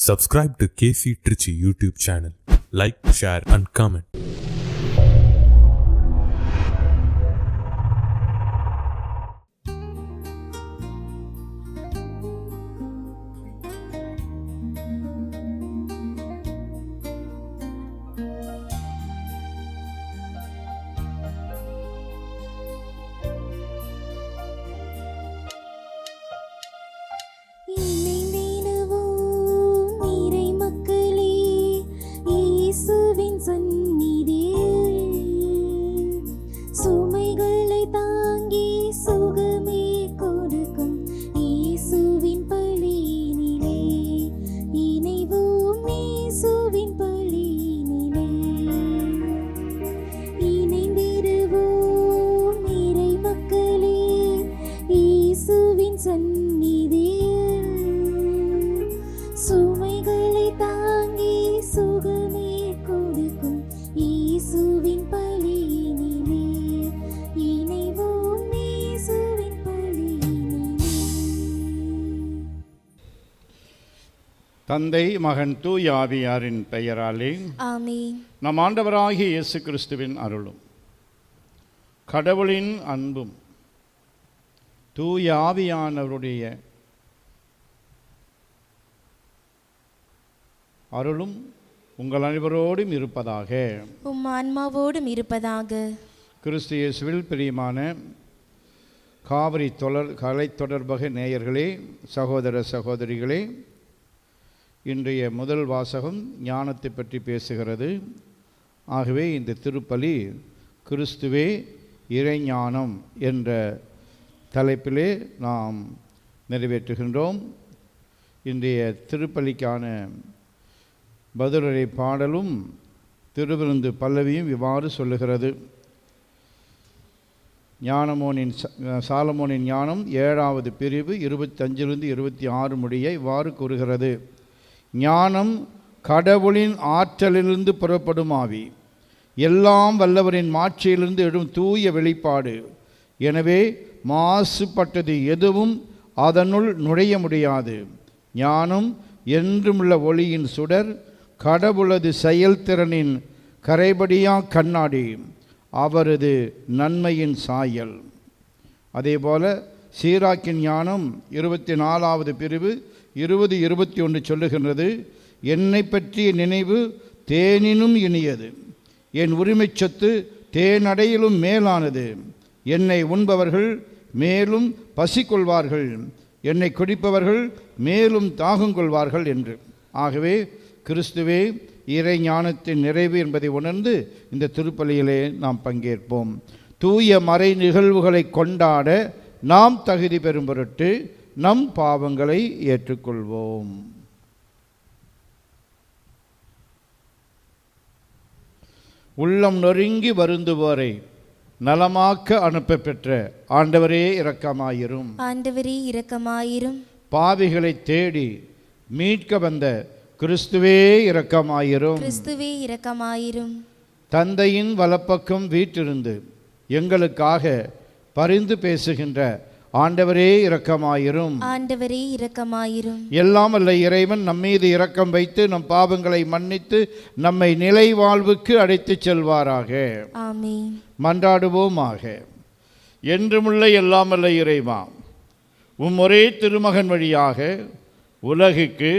Subscribe to KC Trichy YouTube channel. Like, share and comment. தந்தை மகன் தூய ஆவியாரின் பெயராலே ஆமென். நம் ஆண்டவராகிய இயேசு கிறிஸ்துவின் அருளும் கடவுளின் அன்பும் தூய ஆவியானவருடைய அருளும் உங்கள் அனைவரோடும் இருப்பதாக. உம் ஆன்மாவோடும் இருப்பதாக. கிறிஸ்து இயேசுவில் பிரியமான காவிரி கலை தொடர்பக நேயர்களே, சகோதர சகோதரிகளே, இன்றைய முதல் வாசகம் ஞானத்தை பற்றி பேசுகிறது. ஆகவே இந்த திருப்பலி கிறிஸ்துவே இறைஞானம் என்ற தலைப்பிலே நாம் நிறைவேற்றுகின்றோம். இன்றைய திருப்பலிக்கான பதிலுரை பாடலும் திருவிருந்து பல்லவியும் இவ்வாறு சொல்லுகிறது. சாலமோனின் ஞானம் 7வது பிரிவு 25லிருந்து 26 முடிய இவ்வாறு கூறுகிறது. ஞானம் கடவுளின் ஆற்றலிலிருந்து புறப்படும் ஆவி, எல்லாம் வல்லவரின் மாட்சியிலிருந்து எழும் தூய வெளிப்பாடு. எனவே மாசுபட்டது எதுவும் அதனுள் நுழைய முடியாது. ஞானம் என்றுமுள்ள ஒளியின் சுடர், கடவுளது செயல்திறனின் கரைபடியா கண்ணாடி, அவரது நன்மையின் சாயல். அதேபோல சீராக்கின் ஞானம் 24வது பிரிவு 20-21 சொல்லுகின்றது. என்னை பற்றிய நினைவு தேனினும் இனியது, என் உரிமை சொத்து தேனடையிலும் மேலானது. என்னை உண்பவர்கள் மேலும் பசி கொள்வார்கள், என்னை குடிப்பவர்கள் மேலும் தாகம் கொள்வார்கள் என்று. ஆகவே கிறிஸ்துவே இறை ஞானத்தின் நிறைவு என்பதை உணர்ந்து இந்த திருப்பலியிலே நாம் பங்கேற்போம். தூய மறை நிகழ்வுகளை கொண்டாட நாம் தகுதி பெறும் பொருட்டு நம் பாவங்களை ஏற்றுக்கொள்வோம். உள்ளம் நொறுங்கி வருந்துவோரை நலமாக்க அனுப்ப பெற்ற ஆண்டவரே இரக்கமாயிரும். ஆண்டவரே இரக்கமாயிரும். பாவிகளை தேடி மீட்க வந்த கிறிஸ்துவே இரக்கமாயிரும். கிறிஸ்துவே இரக்கமாயிரும். தந்தையின் வலப்பக்கம் வீற்றிருந்து எங்களுக்காக பரிந்து பேசுகின்ற ஆண்டவரே இரக்கமாயிரும். ஆண்டவரே இரக்கமாயிரும். எல்லாம் அல்ல இறைவன் நம்மீது இரக்கம் வைத்து நம் பாவங்களை மன்னித்து நம்மை நிலை வாழ்வுக்கு அழைத்துச் செல்வாராக. ஆமென். மன்றாடுவோமாக. என்றுமுள்ள எல்லாம் அல்ல இறைவா, உம் ஒரே திருமகன் வழியாக உலகுக்கு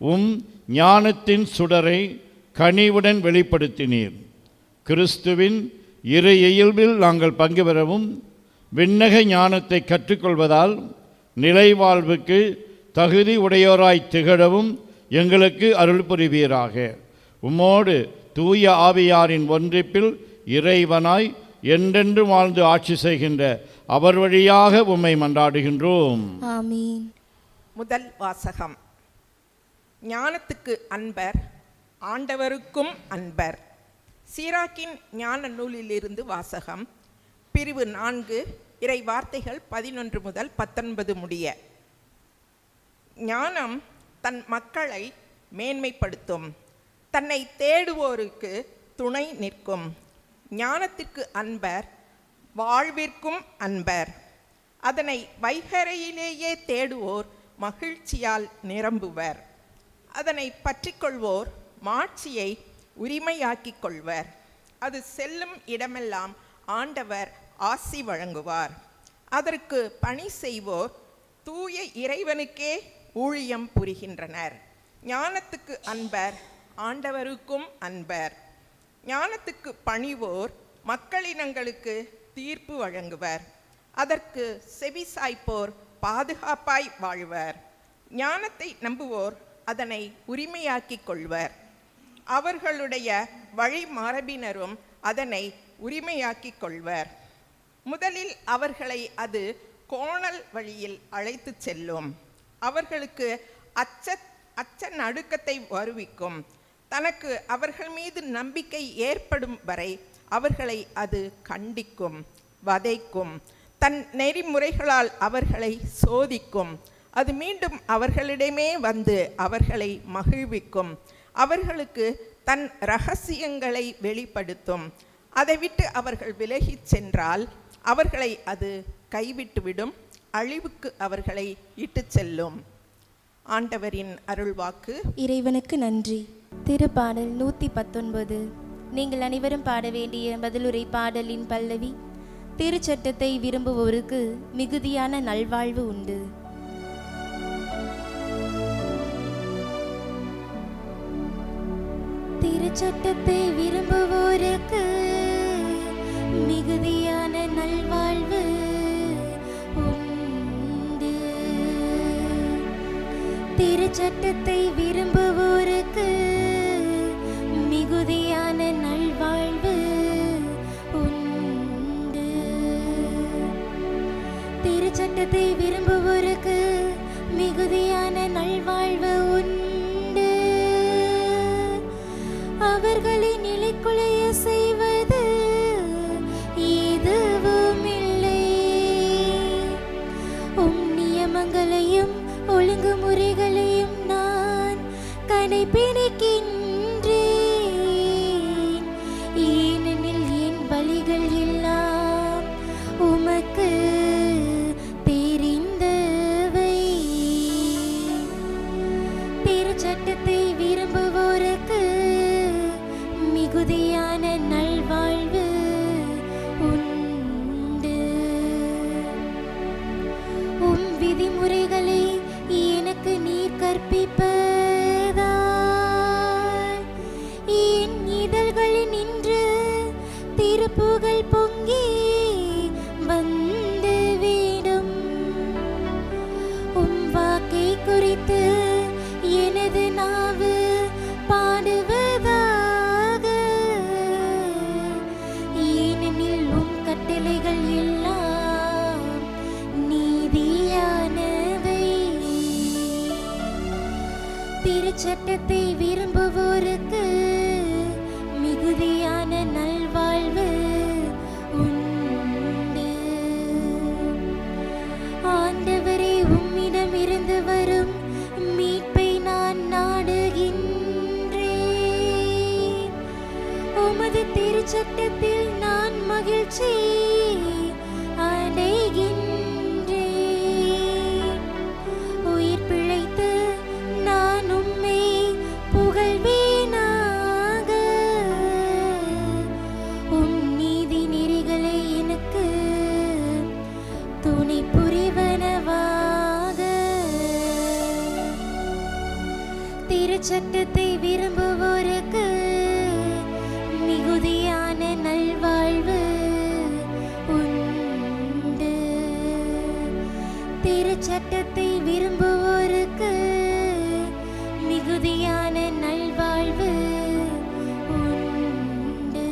உம் ஞானத்தின் சுடரை கனிவுடன் வெளிப்படுத்தினீர். கிறிஸ்துவின் இறை இயல்பில் நாங்கள் பங்கு பெறவும் விண்ணக ஞானத்தை கற்றுக்கொள்வதால் நிலை வாழ்வுக்கு தகுதி உடையோராய் திகழவும் எங்களுக்கு அருள் புரிவீராக. உம்மோடு தூய ஆவியாரின் ஒன்றிப்பில் இறைவனாய் என்றென்று வாழ்ந்து ஆட்சி செய்கின்ற அவர் வழியாக உம்மை மன்றாடுகின்றோம். ஆமென். முதல் வாசகம். ஞானத்துக்கு அன்பர், ஆண்டவருக்கும் அன்பர். சீராக்கின் ஞான நூலிலிருந்து வாசகம். பிரிவு 4, இறை வார்த்தைகள் 11 முதல் 19 முடிய. ஞானம் தன் மக்களை மேன்மைப்படுத்தும், தன்னை தேடுவோருக்கு துணை நிற்கும். ஞானத்திற்கு அன்பர், வாழ்விற்கும் அன்பர். அதனை வைகரையிலேயே தேடுவோர் மகிழ்ச்சியால் நிரம்புவர். அதனை பற்றிக்கொள்வோர் மாட்சியை உரிமையாக்கிக் கொள்வர். அது செல்லும் இடமெல்லாம் ஆண்டவர் ஆசி வழங்குவார். அதற்கு பணி செய்வோர் தூய இறைவனுக்கே ஊழியம் புரிகின்றனர். ஞானத்துக்கு அன்பர், ஆண்டவருக்கும் அன்பர். ஞானத்துக்கு பணிவோர் மக்களினங்களுக்கு தீர்ப்பு வழங்குவர். அதற்கு செவிசாய்ப்போர் பாதுகாப்பாய் வாழ்வர். ஞானத்தை நம்புவோர் அதனை உரிமையாக்கிக் கொள்வர். அவர்களுடைய வழிமரபினரும் அதனை உரிமையாக்கிக் கொள்வர். முதலில் அவர்களை அது கோணல் வழியில் அழைத்து செல்லும். அவர்களுக்கு அச்ச நடுக்கத்தை வருவிக்கும். தனக்கு அவர்கள் மீது நம்பிக்கை ஏற்படும் வரை அவர்களை அது கண்டிக்கும், வதைக்கும். தன் நெறிமுறைகளால் அவர்களை சோதிக்கும். அது மீண்டும் அவர்களிடமே வந்து அவர்களை மகிழ்விக்கும். அவர்களுக்கு தன் இரகசியங்களை வெளிப்படுத்தும். அதை விட்டு அவர்கள் விலகிச் சென்றால் அவர்களை அது கைவிட்டுவிடும், அழிவுக்கு அவர்களை இட்டுச் செல்லும். ஆண்டவரின் அருள்வாக்கு. இறைவனுக்கு நன்றி. திருப்பாடல் 119. நீங்கள் அனைவரும் பாட வேண்டிய பதிலுரை பாடலின் பல்லவி. திருச்சட்டத்தை விரும்புவோருக்கு மிகுதியான நல்வாழ்வு உண்டு. திருச்சட்டத்தை விரும்புவோருக்கு மிகுதியான நல்வாழ்வு உண்டு. திருச்சட்டத்தை விரும்புவோருக்கு மிகுதியான நல்வாழ்வு உண்டு. திருச்சட்டத்தை விரும்புவோருக்கு மிகுதியான நல்வாழ்வு உண்டு. அவர்களை நிலைக்குலைய செய்வது எதுவுமில்லை. நியமங்களையும் ஒழுங்குமுறைகளையும் நான் கடைபிடிக்கின்றேன். ஏனெனில் என் வழிகள் எல்லாம் உமக்கு தெரிந்தவை. திருச்சட்டத்தை விரும்புவோருக்கு மிகுதியான நல்வாழ்வு உண்டு. விதிமுறைகளை எனக்கு நீர் கற்பிப்பதால் என் இதழ்களில் நின்று திருப்புகழ் பொங்கி வந்துவிடும். வாக்கை குறித்து எனது நாவு பாடுவதாக. ஏனெனில் கட்டளைகள் எல்லாம் நீதியானவை. திருச்சட்டத்தை விரும்புவோருக்கு மிகுதியான நல்வாழ்வு உண்டு. ஆண்டவரே, உம்மிடமிருந்து வரும் மீட்பை நான் நாடுகின்றேன். உமது திருச்சட்டத்தில் நான் மகிழ்ச்சி அடைகின்றேன். உயிர் பிழைத்து நான் உம்மை புகழ்வேனாக. உம் நீதி நெறிகளை எனக்கு துணை புரிவனவாக. திருச்சட்டத்தை விரும்புவோருக்கு மிகுதியான நல்வாழ்வு உண்டு. திருச்சட்டத்தை விரும்புவோருக்கு மிகுதியான நல்வாழ்வு உண்டு.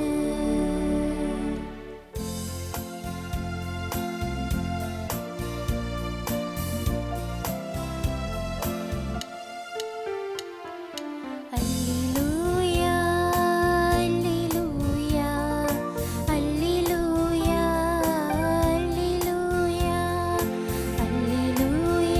அல்லேலூயா, அல்லேலூயா, அல்லேலூயா, அல்லேலூயா, அல்லேலூயா,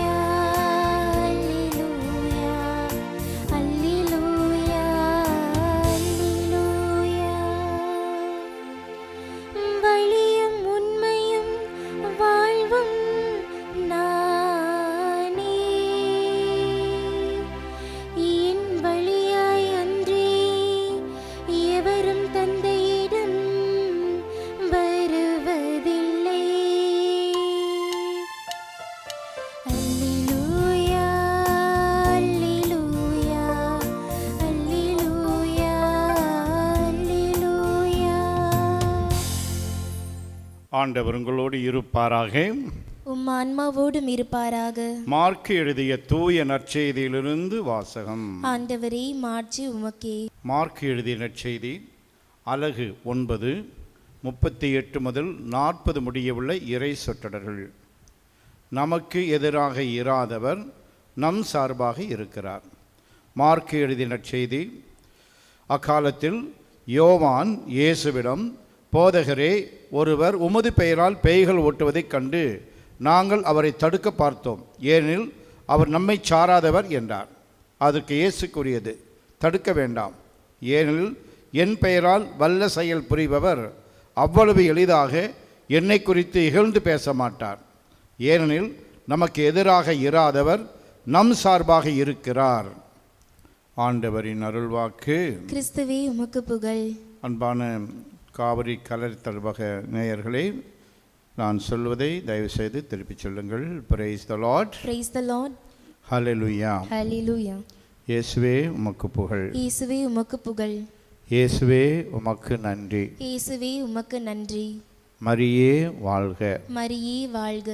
ஆண்டவர் உங்களோடு இருப்பாராக. உம் ஆன்மாவோடும் இருப்பாராக. மார்க்கு எழுதிய தூய நற்செய்தியிலிருந்து வாசகம். ஆண்டவரே, மாட்சி உமக்கே. மார்க்கு எழுதிய நற்செய்தி அலகு 9, 38 முதல் 40 முடியவுள்ள இறை சொற்றொடர்கள். நமக்கு எதிராக இராதவர் நம் சார்பாக இருக்கிறார். மார்க்கு எழுதிய நற்செய்தி. அக்காலத்தில் யோவான் இயேசுவிடம், போதகரே, ஒருவர் உமது பெயரால் பேய்கள் ஓட்டுவதைக் கண்டு நாங்கள் அவரை தடுக்க பார்த்தோம், ஏனெனில் அவர் நம்மை சாராதவர் என்றார். அதற்கு இயேசு கூறியது, தடுக்க வேண்டாம், ஏனெனில் என் பெயரால் வல்ல செயல் புரிபவர் அவ்வளவு எளிதாக என்னை குறித்து இகழ்ந்து பேச மாட்டார். ஏனெனில் நமக்கு எதிராக இராதவர் நம் சார்பாக இருக்கிறார். ஆண்டவரின் அருள்வாக்கு. கிறிஸ்துவே உமக்கு புகழ். அன்பான காவிரி கலரித்தல்வக நேயர்களே, நான் சொல்வதை தயவு செய்து திருப்பிச் சொல்லுங்கள். Praise the Lord. Praise the Lord. Hallelujah. Hallelujah. இயேசுவே உமக்கு புகழ். இயேசுவே உமக்கு புகழ். இயேசுவே உமக்கு நன்றி. இயேசுவே உமக்கு நன்றி. மரியே வாழ்க. மரியே வாழ்க.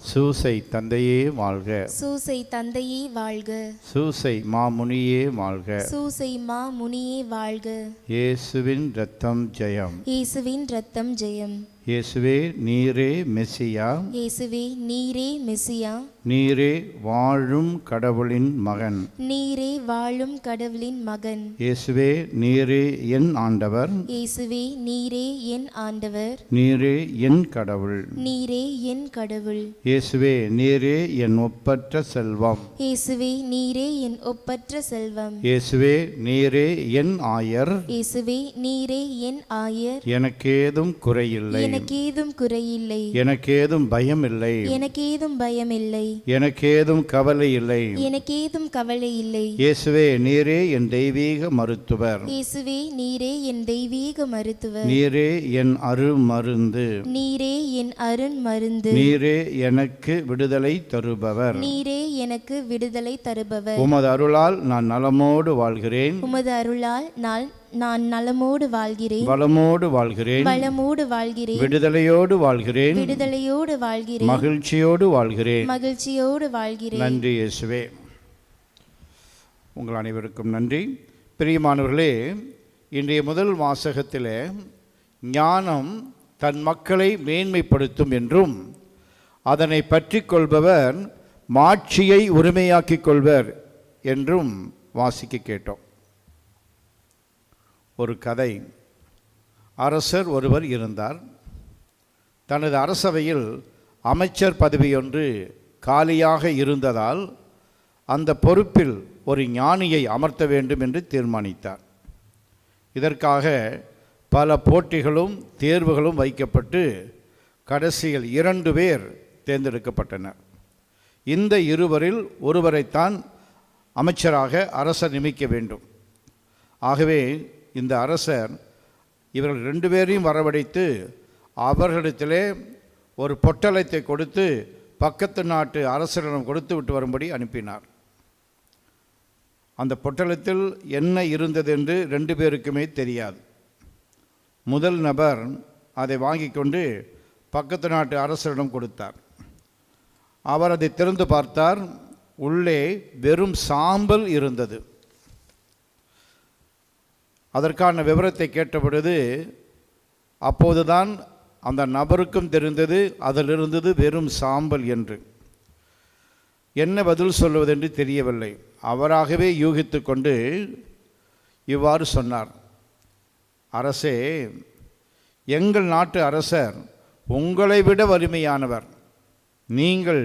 சூசை தந்தையே வாழ்க. சூசை தந்தையே வாழ்க. சூசை மாமுனியே வாழ்க. சூசை மா முனியே வாழ்க. இயேசுவின் இரத்தம் ஜெயம். இயேசுவின் இரத்தம் ஜெயம். இயேசுவே நீரே மெசியா. இயேசுவே நீரே மெசியா. நீரே வாழும் கடவுளின் மகன். நீரே வாழும் கடவுளின் மகன். இயேசுவே நீரே என் ஆண்டவர். இயேசுவே நீரே என் ஆண்டவர். நீரே என் கடவுள். நீரே என் கடவுள். இயேசுவே நீரே என் ஒப்பற்ற செல்வம். இயேசுவே நீரே என் ஒப்பற்ற செல்வம். இயேசுவே நீரே என் ஆயர். இயேசுவே நீரே என் ஆயர். எனக்கேதும் குறையில்லை. எனக்கேதும் குறையில்லை. எனக்கேதும் பயம் இல்லை. எனக்கேதும் பயமில்லை. எனக்கேதும் கவலை இல்லை. எனக்கேதும் கவலை இல்லை. இயேசுவே நீரே என் தெய்வீக மருத்துவர். இயேசுவே நீரே என் தெய்வீக மருத்துவர். நீரே என் அருமருந்து. நீரே என் அருண் மருந்து. நீரே எனக்கு விடுதலை தருபவர். நீரே எனக்கு விடுதலை தருபவர். உமது அருளால் நான் நலமோடு வாழ்கிறேன். உமது அருளால் நான் நலமோடு வாழ்கிறேன். வளமோடு வாழ்கிறேன். வளமோடு வாழ்கிறேன். விடுதலையோடு வாழ்கிறேன். விடுதலையோடு வாழ்கிறேன். மகிழ்ச்சியோடு வாழ்கிறேன். மகிழ்ச்சியோடு வாழ்கிறேன். நன்றி இயேசுவே. உங்கள் அனைவருக்கும் நன்றி. பிரியமானவர்களே, இன்றைய முதல் வாசகத்தில் ஞானம் தன் மக்களை மேன்மைப்படுத்தும் என்றும் அதனை பற்றி கொள்பவர் மாட்சியை உரிமையாக்கிக் கொள்வர் என்றும் வாசிக்க கேட்டோம். ஒரு கதை. அரசர் ஒருவர் இருந்தார். தனது அரசவையில் அமைச்சர் பதவியொன்று காலியாக இருந்ததால் அந்த பொறுப்பில் ஒரு ஞானியை அமர்த்த வேண்டும் என்று தீர்மானித்தார். இதற்காக பல போட்டிகளும் தேர்வுகளும் வைக்கப்பட்டு கடைசியில் 2 பேர் தேர்ந்தெடுக்கப்பட்டனர். இந்த இருவரில் ஒருவரைத்தான் அமைச்சராக அரசர் நியமிக்க வேண்டும். ஆகவே இந்த அரசர் இவர்கள் 2 பேரையும் வரவழைத்து அவர்களிடத்திலே ஒரு பொட்டலத்தை கொடுத்து பக்கத்து நாட்டு அரசரிடம் கொடுத்து விட்டு வரும்படி அனுப்பினார். அந்த பொட்டலத்தில் என்ன இருந்தது என்று 2 பேருக்குமே தெரியாது. முதல் நபர் அதை வாங்கி கொண்டு பக்கத்து நாட்டு அரசரிடம் கொடுத்தார். அவர் அதை திறந்து பார்த்தார். உள்ளே வெறும் சாம்பல் இருந்தது. அதற்கான விவரத்தை கேட்டபொழுது அப்போதுதான் அந்த நபருக்கும் தெரிந்தது அதில் இருந்தது வெறும் சாம்பல் என்று. என்ன பதில் சொல்வதென்று தெரியவில்லை. அவராகவே யூகித்து கொண்டு இவ்வாறு சொன்னார், அரசே, எங்கள் நாட்டு அரசர் உங்களை விட வலிமையானவர். நீங்கள்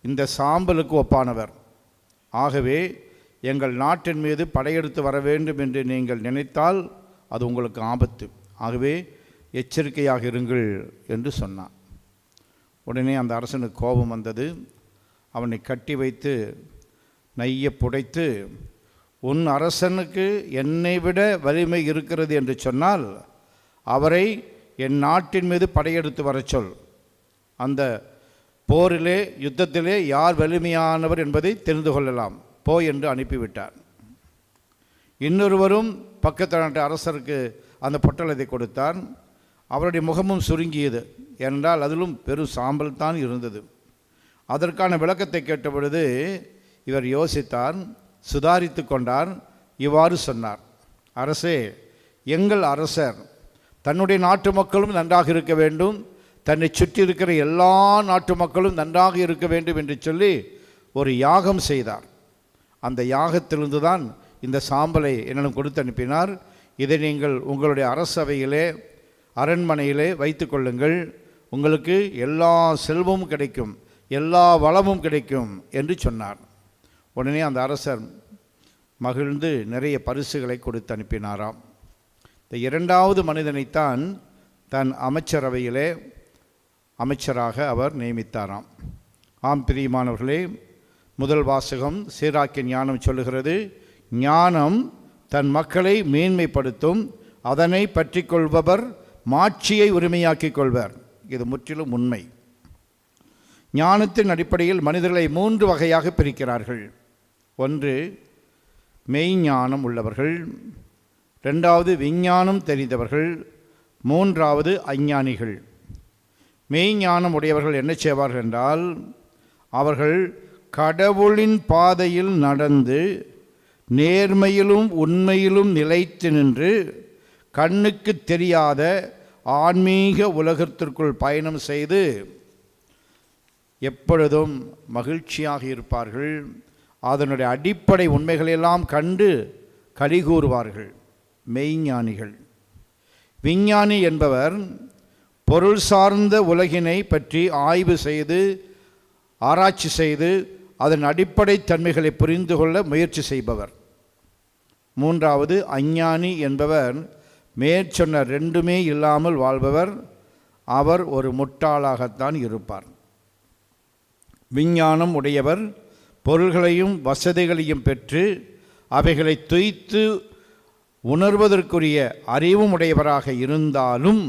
இந்த சாம்பலுக்கு ஒப்பானவர். ஆகவே எங்கள் நாட்டின் மீது படையெடுத்து வர வேண்டும் என்று நீங்கள் நினைத்தால் அது உங்களுக்கு ஆபத்து. ஆகவே எச்சரிக்கையாக இருங்கள் என்று சொன்னான். உடனே அந்த அரசனுக்கு கோபம் வந்தது. அவனை கட்டி வைத்து நைய புடைத்து, உன் அரசனுக்கு என்னை விட வலிமை இருக்கிறது என்று சொன்னால் அவரை என் நாட்டின் மீது படையெடுத்து வர சொல். அந்த போரிலே யுத்தத்திலே யார் வலிமையானவர் என்பதை தெரிந்து கொள்ளலாம், போ என்று அனுப்பிவிட்டார். இன்னொருவரும் பக்கத்து நாட்டு அரசருக்கு அந்த பொட்டலத்தை கொடுத்தார். அவருடைய முகமும் சுருங்கியது. ஏனென்றால் அதிலும் பெரும் சாம்பல் தான் இருந்தது. அதற்கான விளக்கத்தை கேட்ட பொழுது இவர் யோசித்தார், சுதாரித்து கொண்டார். இவ்வாறு சொன்னார், அரசே, எங்கள் அரசர் தன்னுடைய நாட்டு மக்களும் நன்றாக இருக்க வேண்டும், தன்னை சுற்றி இருக்கிற எல்லா நாட்டு மக்களும் நன்றாக இருக்க வேண்டும் என்று சொல்லி ஒரு யாகம் செய்தார். அந்த யாகத்திலிருந்து தான் இந்த சாம்பலை என்னிடம் கொடுத்து அனுப்பினார். இதை நீங்கள் உங்களுடைய அரசவையிலே அரண்மனையிலே வைத்து கொள்ளுங்கள், உங்களுக்கு எல்லா செல்வமும் கிடைக்கும், எல்லா வளமும் கிடைக்கும் என்று சொன்னார். உடனே அந்த அரசர் மகிழ்ந்து நிறைய பரிசுகளை கொடுத்து அனுப்பினாராம். இந்த இரண்டாவது மனிதனைத்தான் தன் அமைச்சரவையிலே அமைச்சராக அவர் நியமித்தாராம். ஆம் பிரியமானவர்களே, முதல் வாசகம் சீராக்கிய ஞானம் சொல்லுகிறது, ஞானம் தன் மக்களை மேன்மைப்படுத்தும், அதனை பற்றி கொள்பவர் மாட்சியை உரிமையாக்கிக் கொள்வர். இது முற்றிலும் உண்மை. ஞானத்தின் அடிப்படையில் மனிதர்களை 3 வகையாக பிரிக்கிறார்கள். ஒன்று மெய்ஞானம் உள்ளவர்கள், 2வது விஞ்ஞானம் தெரிந்தவர்கள், 3வது அஞ்ஞானிகள். மெய்ஞானம் உடையவர்கள் என்ன செய்வார்கள் என்றால், அவர்கள் கடவுளின் பாதையில் நடந்து நேர்மையிலும் உண்மையிலும் நிலைத்து நின்று கண்ணுக்கு தெரியாத ஆன்மீக உலகத்திற்குள் பயணம் செய்து எப்பொழுதும் மகிழ்ச்சியாக இருப்பார்கள். அதனுடைய அடிப்படை உண்மைகளெல்லாம் கண்டு கலிகூறுவார்கள். மெய்ஞானிகள். விஞ்ஞானி என்பவர் பொருள் சார்ந்த உலகினை பற்றி ஆய்வு செய்து ஆராய்ச்சி செய்து அதன் அடிப்படை தன்மைகளை புரிந்து கொள்ள முயற்சி செய்பவர். 3வது அஞ்ஞானி என்பவர் மேற்சொன்ன 2மே இல்லாமல் வாழ்பவர். அவர் ஒரு முட்டாளாகத்தான் இருப்பார். விஞ்ஞானம் உடையவர் பொருள்களையும் வசதிகளையும் பெற்று அவைகளை துய்த்து உணர்வதற்குரிய அறிவும் உடையவராக இருந்தாலும்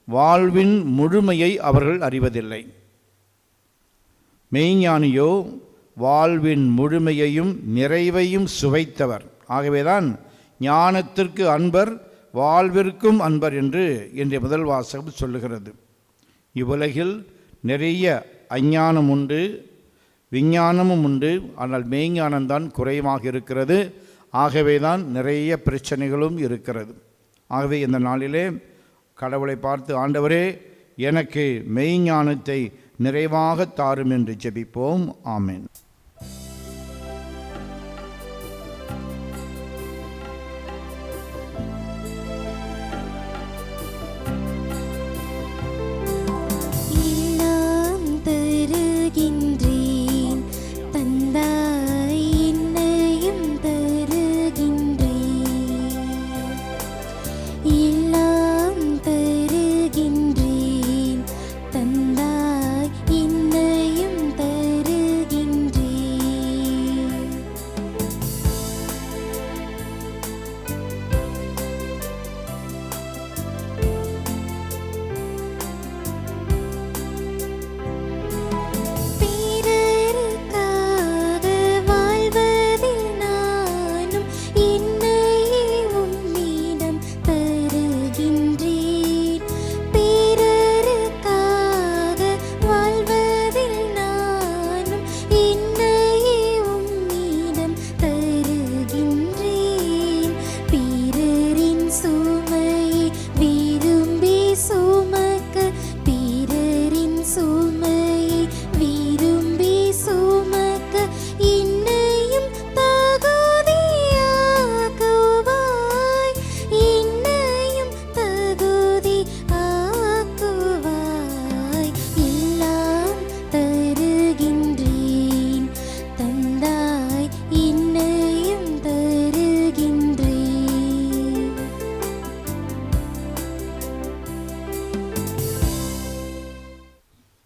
வாழ்வின் முழுமையை அவர்கள் அறிவதில்லை. மெய்ஞானியோ வாழ்வின் முழுமையையும் நிறைவையும் சுவைத்தவர். ஆகவேதான் ஞானத்திற்கு அன்பர், வாழ்விற்கும் அன்பர் என்று இன்றைய முதல் வாசகம் சொல்லுகிறது. இவ்வுலகில் நிறைய அஞ்ஞானம் உண்டு, விஞ்ஞானமும் உண்டு. ஆனால் மெய்ஞானம்தான் குறைவாக இருக்கிறது. ஆகவே தான் நிறைய பிரச்சனைகளும் இருக்கிறது. ஆகவே இந்த நாளிலே கடவுளை பார்த்து, ஆண்டவரே, எனக்கு மெய்ஞானத்தை நிறைவாக தாரும் என்று ஜெபிப்போம். ஆமென்.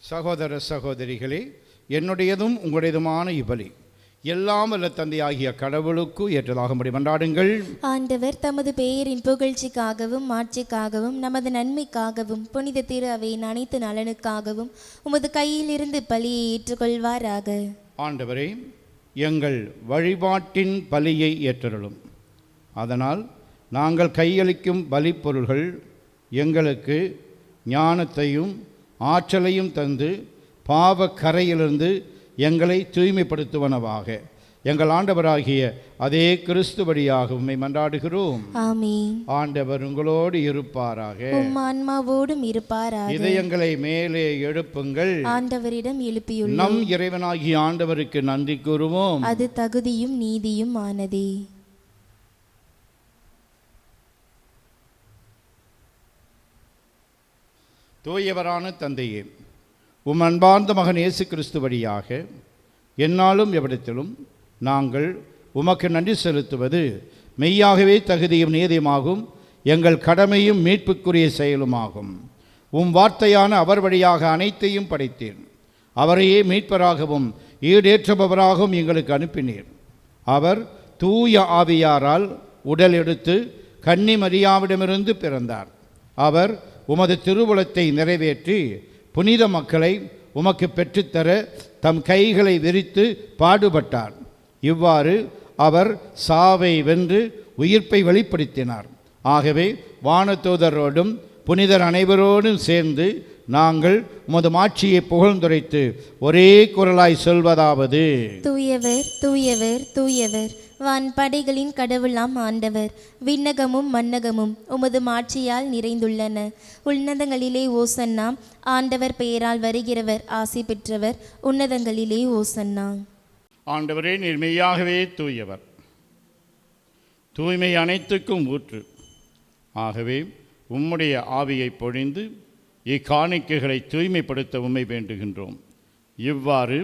சகோதர சகோதரிகளே, என்னுடையதும் உங்களுடையதுமான இவ்வழி எல்லாம் வல்ல தந்தையாகிய கடவுளுக்கு ஏற்றதாகும்படி மன்றாடுங்கள். ஆண்டவர் தமது பெயரின் புகழ்ச்சிக்காகவும் மாட்சிக்காகவும் நமது நன்மைக்காகவும் புனித திரு அவையின் அனைத்து நலனுக்காகவும் உமது கையில் இருந்து பலியை ஏற்றுக்கொள்வாராக. ஆண்டவரே, எங்கள் வழிபாட்டின் பலியை ஏற்றருளும். அதனால் நாங்கள் கையளிக்கும் பலி பொருள்கள் எங்களுக்கு ஞானத்தையும் ஆற்றலையும் தந்து பாவ கரையிலிருந்து எங்களை தூய்மைப்படுத்துவனவாக எங்கள் ஆண்டவராகிய அதே கிறிஸ்து வழியாக உம்மை மன்றாடுகிறோம். ஆமென். ஆண்டவர் உங்களோடு இருப்பாராக. உம் ஆன்மாவோடும் இருப்பாராக. இதயங்களை மேலே எழுப்புங்கள். ஆண்டவரிடம் எழுப்பியுள்ளோம். நம் இறைவனாகிய ஆண்டவருக்கு நன்றி கூறுவோம். அது தகுதியும் நீதியும் ஆனதே. தூயவரான தந்தையே, உம் அன்பார்ந்த மகன் இயேசு கிறிஸ்து வழியாக எந்நாளும் எவ்விடத்திலும் நாங்கள் உமக்கு நன்றி செலுத்துவது மெய்யாகவே தகுதியும் நீதியுமாகும், எங்கள் கடமையும் மீட்புக்குரிய செயலுமாகும். உம் வார்த்தையான அவர் வழியாக அனைத்தையும் படைத்தீர். அவரையே மீட்பராகவும் ஈடேற்றுபவராகவும் எங்களுக்கு அனுப்பினீர். அவர் தூய ஆவியாரால் உடல் எடுத்து கன்னி மரியாவிடமிருந்து பிறந்தார். அவர் உமது திருவுளத்தை நிறைவேற்றி புனித மக்களை உமக்கு பெற்றுத்தர தம் கைகளை விரித்து பாடுபட்டார். இவ்வாறு அவர் சாவை வென்று உயிர்ப்பை வெளிப்படுத்தினார். ஆகவே வானதூதரோடும் புனிதர் அனைவரோடும் சேர்ந்து நாங்கள் உமது மாட்சியை புகழ்ந்துரைத்து ஒரே குரலாய் சொல்வதாவது: தூயவர் தூயவர் தூயவர், வான்படைகளின் கடவுளாம் ஆண்டவர். விண்ணகமும் மன்னகமும் உமது மாட்சியால் நிறைந்துள்ளன. உன்னதங்களிலே ஓசன்னா. ஆண்டவர் பெயரால் வருகிறவர் ஆசி பெற்றவர். உன்னதங்களிலே ஓசன்னா. ஆண்டவரே, நீர் மெய்யாகவே தூயவர், தூய்மை அனைத்துக்கும் ஊற்று. ஆகவே உம்முடைய ஆவியை பொழிந்து இக்காணிக்கைகளை தூய்மைப்படுத்த உம்மை வேண்டுகின்றோம். இவ்வாறு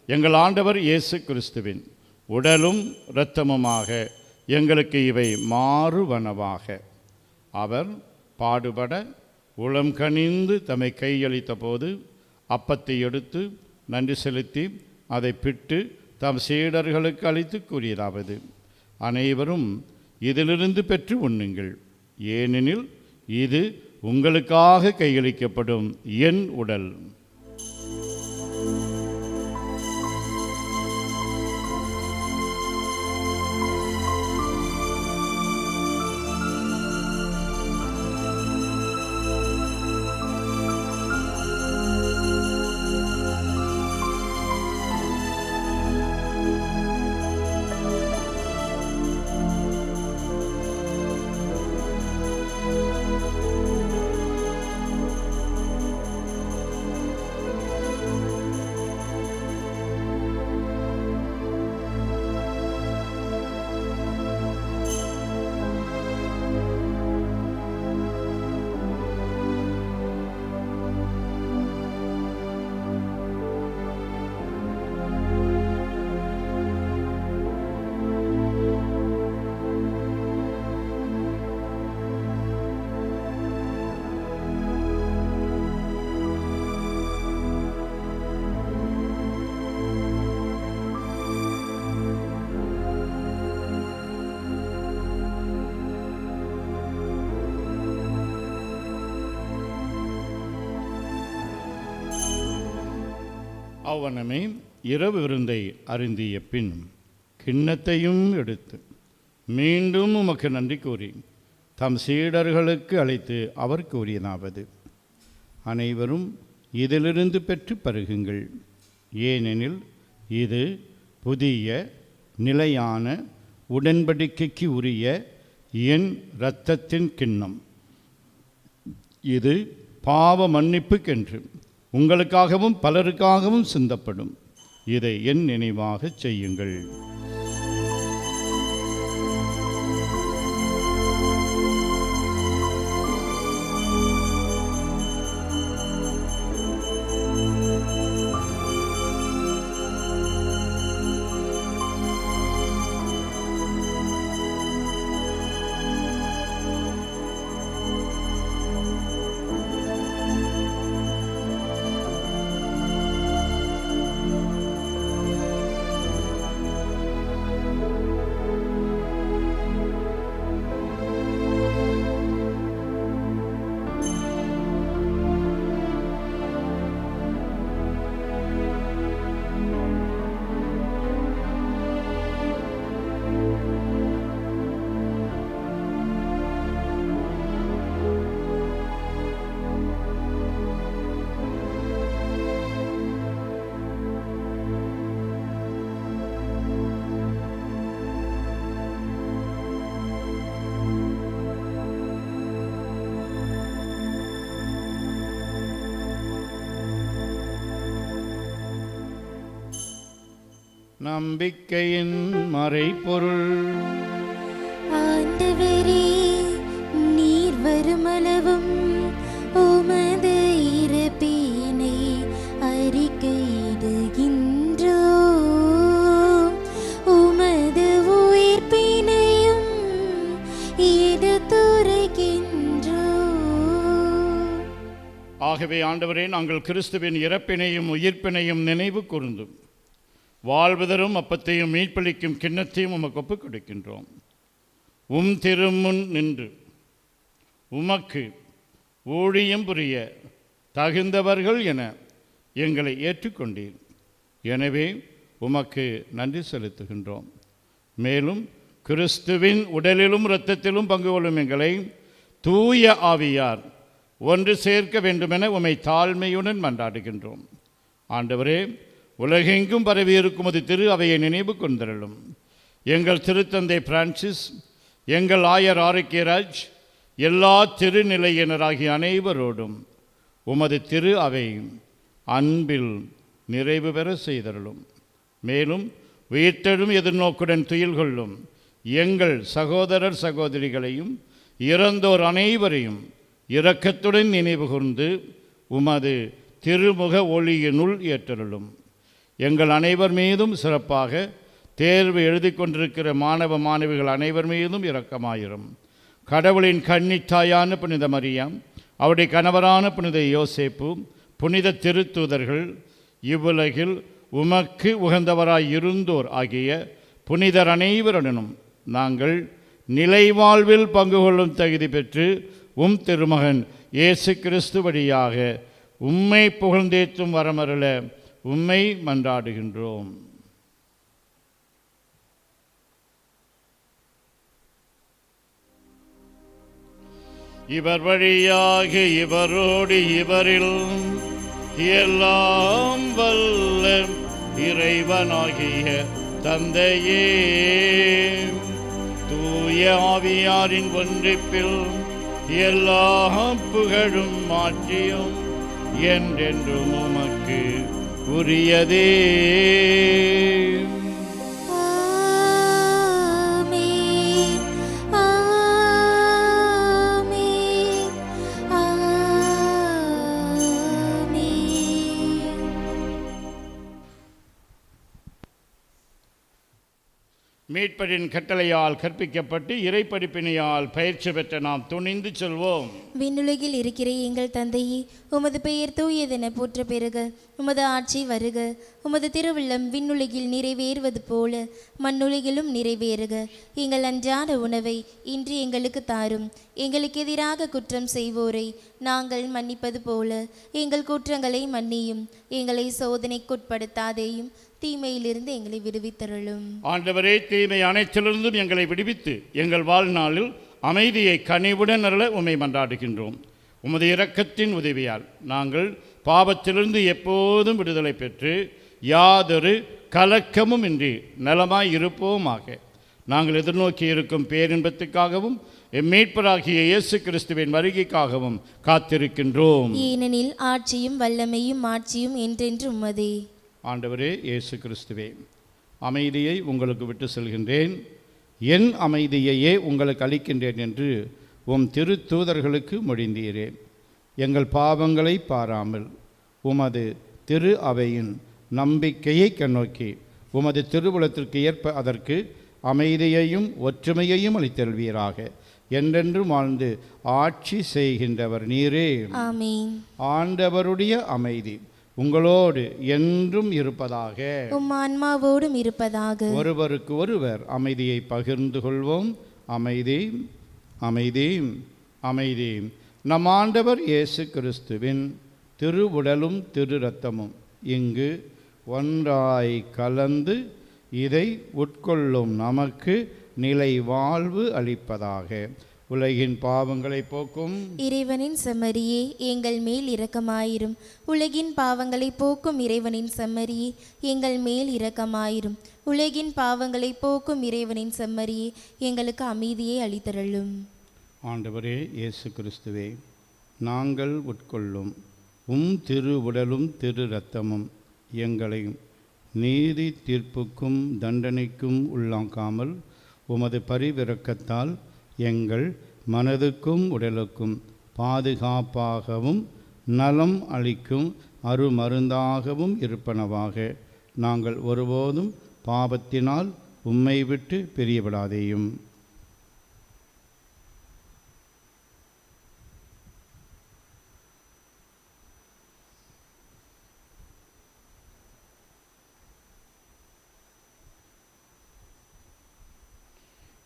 எங்கள் ஆண்டவர் இயேசு கிறிஸ்துவின் உடலும் இரத்தமுமாக எங்களுக்கு இவை மாறுவனவாக. அவர் பாடுபட உளம் கனிந்து தம்மை கையளித்த போது அப்பத்தை எடுத்து நன்றி செலுத்தி அதை பிட்டு தம் சீடர்களுக்கு அளித்து கூறியதாவது: அனைவரும் இதிலிருந்து பெற்று உண்ணுங்கள், ஏனெனில் இது உங்களுக்காக கையளிக்கப்படும் என் உடல். அவ்வனமே இரவு விருந்தை அருந்திய பின் கிண்ணத்தையும் எடுத்து மீண்டும் உமக்கு நன்றி கூறி தம் சீடர்களுக்கு அழைத்து அவர் கூறியதாவது: அனைவரும் இதிலிருந்து பெற்று பருகுங்கள், ஏனெனில் இது புதிய நிலையான உடன்படிக்கைக்கு உரிய என் இரத்தத்தின் கிண்ணம். இது பாவ மன்னிப்புக்கென்று உங்களுக்காகவும் பலருக்காகவும் சிந்தப்படும். இதை என் நினைவாக செய்யுங்கள். நம்பிக்கையின் மறைபொருள். ஆண்டவரே, நீர் வருமளவும் உமது இறப்பினை அறிக்கையிடுகின்றோம், உமது உயிர்ப்பினையும் எடுத்துரைக்கின்றோம். ஆகவே ஆண்டவரே, நாங்கள் கிறிஸ்துவின் இறப்பினையும் உயிர்ப்பினையும் நினைவு கூர்ந்தும் வாழ்வதரும் அப்பத்தையும் மீட்பளிக்கும் கிண்ணத்தையும் உமக்கு ஒப்புக் கொடுக்கின்றோம். திருமுன் நின்று உமக்கு ஊழியம் புரிய தகுந்தவர்கள் என எங்களை ஏற்றுக்கொண்டீர். எனவே உமக்கு நன்றி செலுத்துகின்றோம். மேலும் கிறிஸ்துவின் உடலிலும் இரத்தத்திலும் பங்கு கொள்ளும் எங்களை தூய ஆவியார் ஒன்று சேர்க்க வேண்டுமென உம்மை தாழ்மையுடன் மன்றாடுகின்றோம். ஆண்டவரே, உலகெங்கும் பரவியிருக்கும் அது திரு அவையை நினைவு கொண்டருளும். எங்கள் திருத்தந்தை பிரான்சிஸ், எங்கள் ஆயர் ஆரோக்கியராஜ், எல்லா திருநிலையினராகிய அனைவரோடும் உமது திரு அவை அன்பில் நிறைவு பெற செய்தருளும். மேலும் உயிர்த்தெழும் எதிர்நோக்குடன் துயில் கொள்ளும் எங்கள் சகோதரர் சகோதரிகளையும் இறந்தோர் அனைவரையும் இரக்கத்துடன் நினைவு கூர்ந்து உமது திருமுக ஒளியினுள் ஏற்றருளும். எங்கள் அனைவர் மீதும் சிறப்பாக தேர்வு எழுதி கொண்டிருக்கிற மாணவ மாணவிகள் அனைவர் மீதும் இரக்கமாயிரும். கடவுளின் கன்னித்தாயான புனித மரியாம், அவருடைய கணவரான புனித யோசேப்பு, புனித திருத்தூதர்கள், இவ்வுலகில் உமக்கு உகந்தவராய் இருந்தோர் ஆகிய புனிதர் அனைவருடனும் நாங்கள் நிலைவாழ்வில் பங்கு கொள்ளும் தகுதி பெற்று திருமகன் இயேசு கிறிஸ்து வழியாக உம்மை புகழ்ந்தேற்றும் வரமருள உம்மை மன்றாடுகின்றோம். இவர் வழியாக இவரோடு இவரில் எல்லாம் வல்ல இறைவனாகிய தந்தையே, தூய ஆவியாரின் ஒன்றிப்பில் எல்லா புகழும் மாற்றியும் என்றென்றும் உமக்கு உரியதே. மீட்பரின் கட்டளையால் கற்பிக்கப்பட்டு இறைப்படிப்பினையால் பயிற்சி பெற்ற நாம் துணிந்து செல்வோம். விண்ணுலகில் இருக்கிற எங்கள் தந்தையே, உமது பெயர் தூயதென போற்ற பெறுக. உமது ஆட்சி வருக. உமது திருவுள்ளம் விண்ணுலகில் நிறைவேறுவது போல மண்ணுலகிலும் நிறைவேறுக. எங்கள் அன்றாட உணவை இன்று எங்களுக்கு தாரும். எங்களுக்கு எதிராக குற்றம் செய்வோரை நாங்கள் மன்னிப்பது போல எங்கள் குற்றங்களை மன்னியும். எங்களை சோதனைக்குட்படுத்தாதேயும், தீமையிலிருந்து எங்களை விடுவித்தருளும். ஆண்டவரே, தீமை அனைத்திலிருந்தும் எங்களை விடுவித்து எங்கள் வாழ்நாளில் அமைதியை கனிவுடன் அருள உம்மை மன்றாடுகின்றோம். உமது இரக்கத்தின் உதவியால் நாங்கள் பாவத்திலிருந்து எப்போதும் விடுதலை பெற்று யாதொரு கலக்கமும் இன்றி நலமாய் இருப்போமாக. நாங்கள் எதிர்நோக்கி இருக்கும் பேரின்பத்துக்காகவும் மீட்பராகிய இயேசு கிறிஸ்துவின் வருகைக்காகவும் காத்திருக்கின்றோம். ஏனெனில் ஆட்சியும் வல்லமையும் மாட்சியும் என்றென்று உமதே. ஆண்டவரே இயேசு கிறிஸ்துவே, அமைதியை உங்களுக்கு விட்டு செல்கின்றேன், என் அமைதியையே உங்களுக்கு அளிக்கின்றேன் என்று திருத்தூதர்களுக்கு மொழிந்தீரே. எங்கள் பாவங்களை பாராமல் உமது திரு அவையின் நம்பிக்கையை கண்ணோக்கி உமது திருவுளத்திற்கு ஏற்ப அதற்கு அமைதியையும் ஒற்றுமையையும் அளித்தல்வீராக. என்றென்றும் வாழ்ந்து ஆட்சி செய்கின்றவர் நீரே. ஆமென். ஆண்டவருடைய அமைதி உங்களோடு என்றும் இருப்பதாக. உம் ஆன்மாவோடும் இருப்பதாக. ஒருவருக்கு ஒருவர் அமைதியை பகிர்ந்து கொள்வோம். அமைதி, அமைதி, அமைதி. நம் ஆண்டவர் இயேசு கிறிஸ்துவின் திருவுடலும் திரு இரத்தமும் இங்கு ஒன்றாய் கலந்து இதை உட்கொள்ளும் நமக்கு நிலை வாழ்வு அளிப்பதாக. உலகின் பாவங்களை போக்கும் இறைவனின் செம்மறியே, எங்கள் மேல் இரக்கமாயிரும். உலகின் பாவங்களை போக்கும் இறைவனின் செம்மறியே, எங்கள் மேல் இரக்கமாயிரும். உலகின் பாவங்களை போக்கும் இறைவனின் செம்மறியே, எங்களுக்கு அமைதியை அளித்தருளும். ஆண்டவரே இயேசு கிறிஸ்துவே, நாங்கள் உட்கொள்ளும் திரு உடலும் திரு இரத்தமும் எங்களை நீதி தீர்ப்புக்கும் தண்டனைக்கும் உள்ளாக்காமல் உமது பரிவிரக்கத்தால் எங்கள் மனதுக்கும் உடலுக்கும் பாதுகாப்பாகவும் நலம் அளிக்கும் அருமருந்தாகவும் இருப்பனவாக. நாங்கள் ஒருபோதும் பாவத்தினால் உம்மை விட்டு பிரியப்படாதேயும்.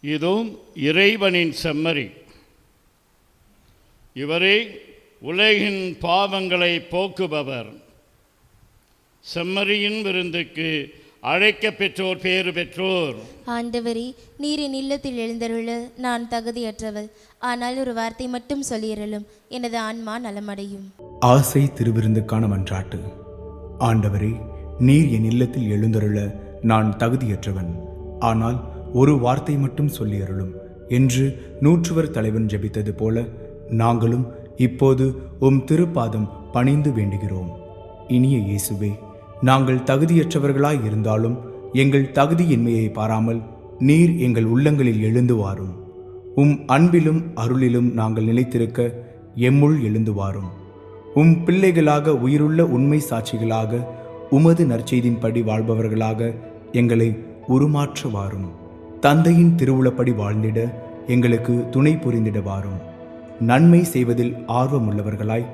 இதோ இறைவனின் செம்மறி, இவரே உலகின் பாவங்களை போக்குபவர். செம்மறியின் விருந்துக்கு அழைக்க பெற்றோர் பேறு பெற்றோர். ஆண்டவரே, நீர் என் இல்லத்தில் எழுந்தருள நான் தகுதியற்றவள். ஆனால் ஒரு வார்த்தை மட்டும் சொல்லியறலும் எனது ஆன்மா நலமடையும். ஆசை திருவிருந்துக்கான மன்றாட்டு. ஆண்டவரே, நீர் என் இல்லத்தில் எழுந்தருள நான் தகுதியற்றவன். ஆனால் ஒரு வார்த்தை மட்டும் சொல்லியருளும் என்று நூற்றுவர் தலைவன் ஜெபித்தது போல நாங்களும் இப்போது உம் திருப்பாதம் பணிந்து வேண்டுகிறோம். இனிய இயேசுவே, நாங்கள் தகுதியற்றவர்களாய் இருந்தாலும் எங்கள் தகுதியின்மையை பாராமல் நீர் எங்கள் உள்ளங்களில் எழுந்து வாரும். உம் அன்பிலும் அருளிலும் நாங்கள் நிலைத்திருக்க எம்முள் எழுந்து வாரும். உம் பிள்ளைகளாக உயிருள்ள உண்மை சாட்சிகளாக உமது நற்செய்தின்படி வாழ்பவர்களாக எங்களை உருமாற்ற வாரும். தந்தையின் திருவுளப்படி வாழ்ந்திட எங்களுக்கு துணை புரிந்திட வாரும். நன்மை செய்வதில் ஆர்வமுள்ளவர்களாய்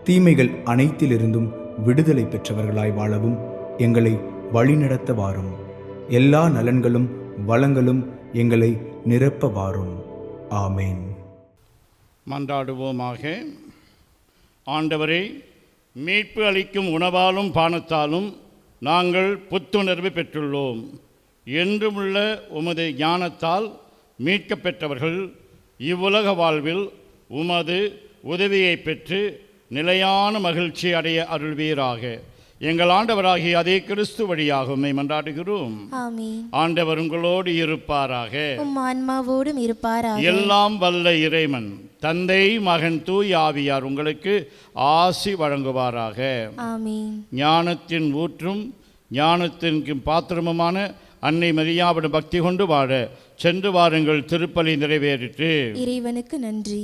தீமைகள் அனைத்திலிருந்தும் விடுதலை பெற்றவர்களாய் வாழவும் எங்களை வழிநடத்த வாரும். எல்லா நலன்களும் வளங்களும் எங்களை நிரப்ப வாரும். ஆமேன். மன்றாடுவோமாக. ஆண்டவரே, மீட்பு அளிக்கும் உணவாலும் பானத்தாலும் நாங்கள் புத்துணர்வு பெற்றுள்ளோம். என்றுமுள்ள உமது ஞானத்தால் மீட்கப் பெற்றவர்கள் இவ்வுலக வாழ்வில் உமது உதவியை பெற்று நிலையான மகிழ்ச்சி அடைய அருள்வீராக. எங்கள் ஆண்டவராகிய அதே கிறிஸ்து வழியாக உம்மை மன்றாடுகிறோம். ஆமென். ஆண்டவர் உங்களோடு இருப்பாராக. உம் ஆன்மாவோடும் இருப்பாராக. எல்லாம் வல்ல இறைவன் தந்தை, மகன், தூய் ஆவியார் உங்களுக்கு ஆசி வழங்குவாராக. ஆமென். ஞானத்தின் ஊற்றும் ஞானத்தின் பாத்திரமுமான அன்னை மரியாவிடம் பக்தி கொண்டு வாழ சென்று வாருங்கள். திருப்பலி நிறைவேறிற்று. இறைவனுக்கு நன்றி.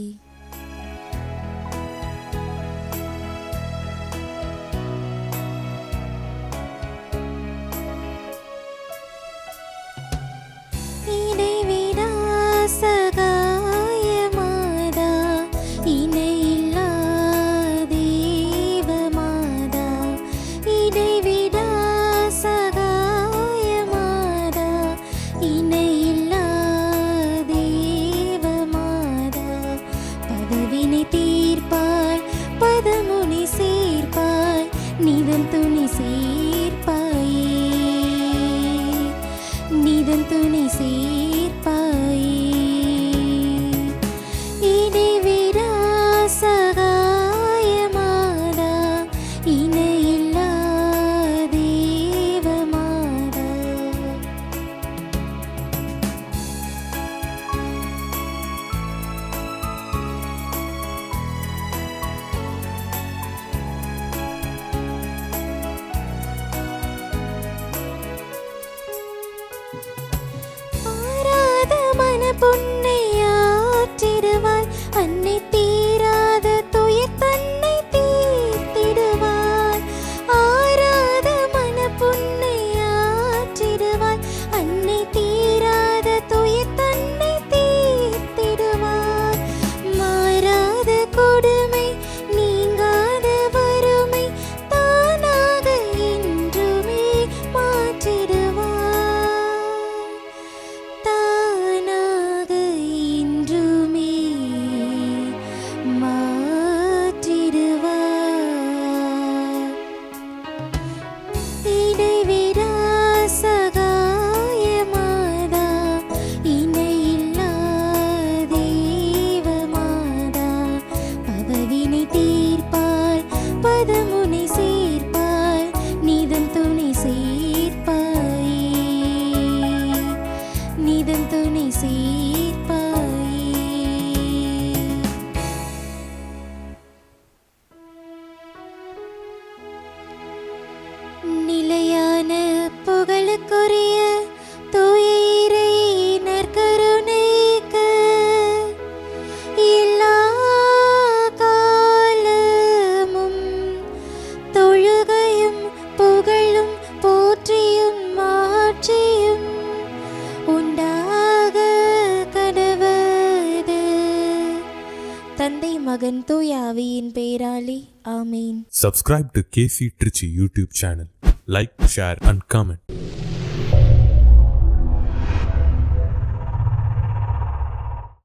மகன் தூய ஆவியின் பெயராலே ஆமேன். Subscribe to KC Trichy YouTube channel. Like, share and comment.